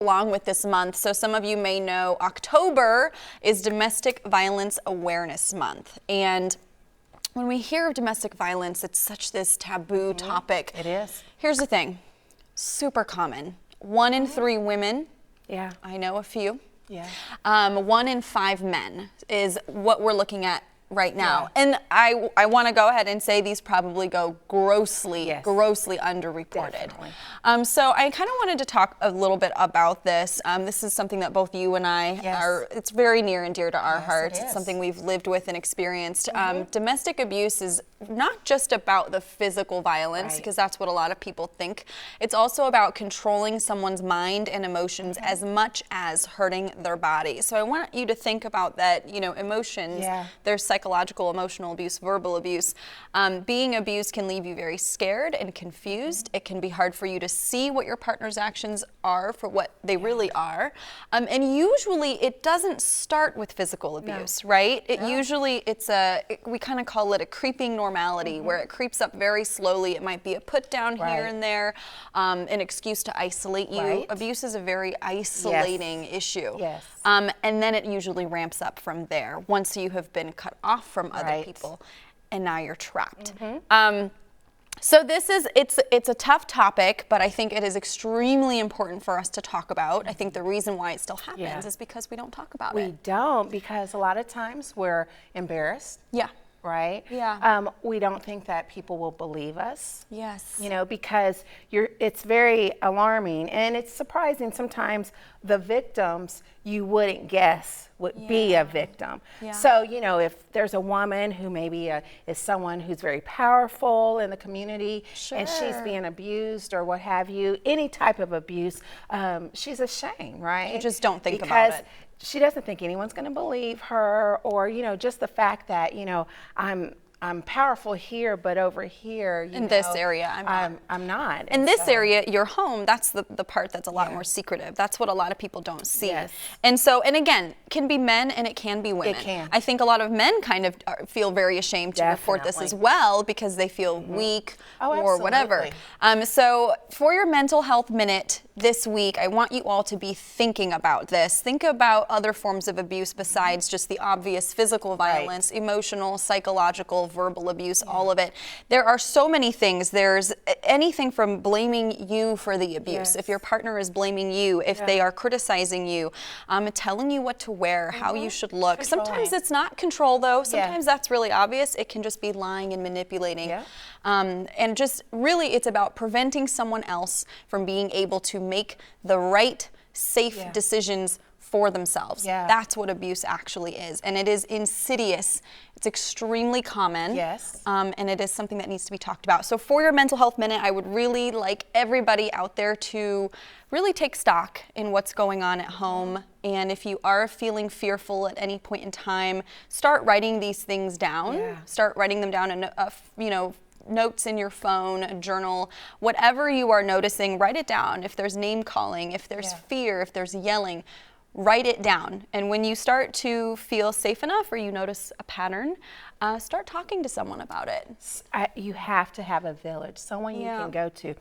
along with this month. So some of you may know October is Domestic Violence Awareness Month. And when we hear of domestic violence, it's such this taboo topic. It is. Here's the thing, super common. 1 in 3 women, Yeah. I know a few. Yeah. 1 in 5 men is what we're looking at right now. Yeah. And I want to go ahead and say these probably go grossly underreported. Definitely. So I kind of wanted to talk a little bit about this. This is something that both you and I it's very near and dear to our hearts. It's something we've lived with and experienced. Domestic abuse is not just about the physical violence, because that's what a lot of people think. It's also about controlling someone's mind and emotions as much as hurting their body. So I want you to think about that, emotions. There's psychological, emotional abuse, verbal abuse. Being abused can leave you very scared and confused. It can be hard for you to see what your partner's actions are for what they really are. And usually it doesn't start with physical abuse, right? Usually we kind of call it a creeping normality, where it creeps up very slowly. It might be a put down here and there, an excuse to isolate you. Abuse is a very isolating issue. And then it usually ramps up from there once you have been cut off from other people and now you're trapped. So it's a tough topic, but I think it is extremely important for us to talk about. I think the reason why it still happens is because we don't talk about it. We don't, because a lot of times we're embarrassed. Right? We don't think that people will believe us. Because it's very alarming, and it's surprising sometimes the victims you wouldn't guess would be a victim. So, if there's a woman who maybe is someone who's very powerful in the community and she's being abused or what have you, any type of abuse, she's ashamed, right? You just don't think about it. She doesn't think anyone's going to believe her, or just the fact that I'm powerful here, but over here, this area, I'm not. In this area, your home, that's the part that's a lot more secretive. That's what a lot of people don't see. And again, can be men and it can be women. It can. I think a lot of men kind of feel very ashamed to report this as well, because they feel weak or whatever. So for your mental health minute this week, I want you all to be thinking about this. Think about other forms of abuse besides just the obvious physical violence, emotional, psychological, verbal abuse, all of it. There are so many things. There's anything from blaming you for the abuse. If your partner is blaming you, if they are criticizing you, telling you what to wear, how you should look. Sometimes it's not control, though. Sometimes that's really obvious. It can just be lying and manipulating. And just really, it's about preventing someone else from being able to make the right, safe decisions for themselves. That's what abuse actually is. And it is insidious. It's extremely common. And it is something that needs to be talked about. So for your mental health minute, I would really like everybody out there to really take stock in what's going on at home. And if you are feeling fearful at any point in time, start writing these things down. Start writing them down in notes in your phone, a journal, whatever you are noticing, write it down. If there's name calling, if there's fear, if there's yelling, write it down. And when you start to feel safe enough, or you notice a pattern, start talking to someone about it. You have to have a village, someone you can go to.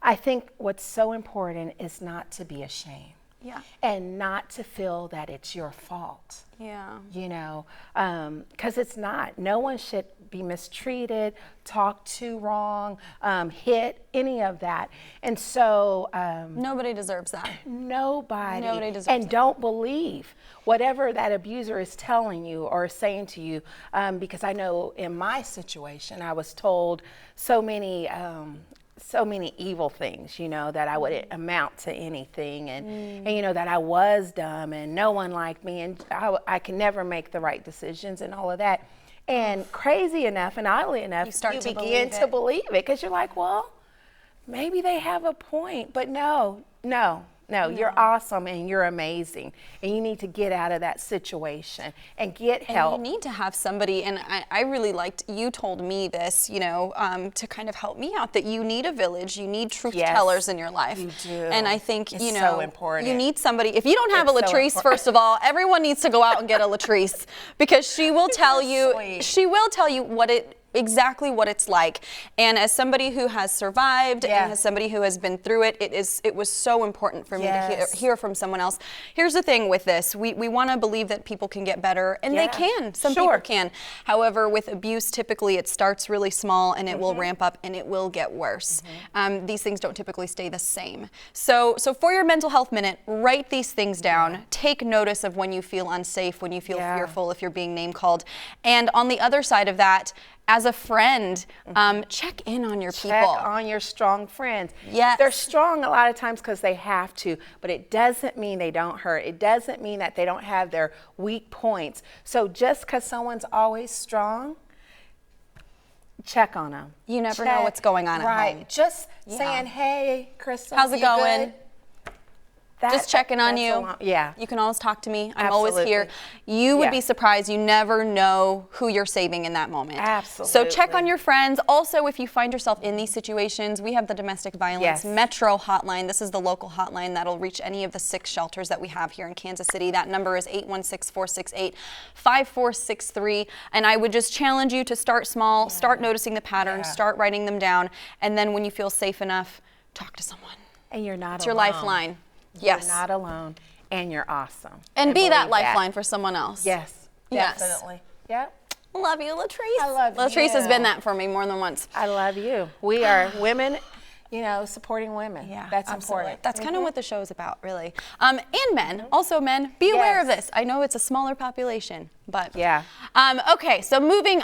I think what's so important is not to be ashamed. And not to feel that it's your fault. Because it's not. No one should be mistreated, talked to wrong, hit, any of that. And so nobody deserves that. Nobody deserves and don't believe whatever that abuser is telling you or saying to you, because I know in my situation I was told so many evil things, that I wouldn't amount to anything, and that I was dumb and no one liked me, and I can never make the right decisions and all of that. And crazy enough and oddly enough, you begin to believe it, because you're like, well, maybe they have a point, but no, you're awesome and you're amazing, and you need to get out of that situation and get help. And you need to have somebody, and I really liked, you told me this, to kind of help me out, that you need a village, you need truth tellers in your life. You do. And I think, it's so important. You need somebody. If you don't have a Latrice, first of all, everyone needs to go out and get a Latrice, because she will tell you, what it exactly what it's like. And as somebody who has survived and as somebody who has been through it, it was so important for me to hear from someone else. Here's the thing with this. We want to believe that people can get better, and they can. Some people can. However, with abuse, typically it starts really small and it will ramp up and it will get worse. These things don't typically stay the same. So for your mental health minute, write these things down. Take notice of when you feel unsafe, when you feel fearful, if you're being name called. And on the other side of that, as a friend, check in on your people. Check on your strong friends. Yes. They're strong a lot of times because they have to, but it doesn't mean they don't hurt. It doesn't mean that they don't have their weak points. So just because someone's always strong, check on them. You never know what's going on at home. Just saying, hey, Crystal, how's it going? Good? Just checking on you. You can always talk to me. I'm always here. You would be surprised. You never know who you're saving in that moment. Absolutely. So check on your friends. Also, if you find yourself in these situations, we have the Domestic Violence Metro hotline. This is the local hotline that'll reach any of the 6 shelters that we have here in Kansas City. That number is 816-468-5463. And I would just challenge you to start small, start noticing the patterns, start writing them down, and then when you feel safe enough, talk to someone. And you're not alone. It's your lifeline. Yes. You're not alone, and you're awesome. And be that lifeline for someone else. Yes, definitely. Yep. Love you, Latrice. I love you. Latrice has been that for me more than once. I love you. We are women, supporting women. Yeah, that's absolutely. important. That's kind of what the show is about, really. And men, also men, be aware of this. I know it's a smaller population, but okay. So moving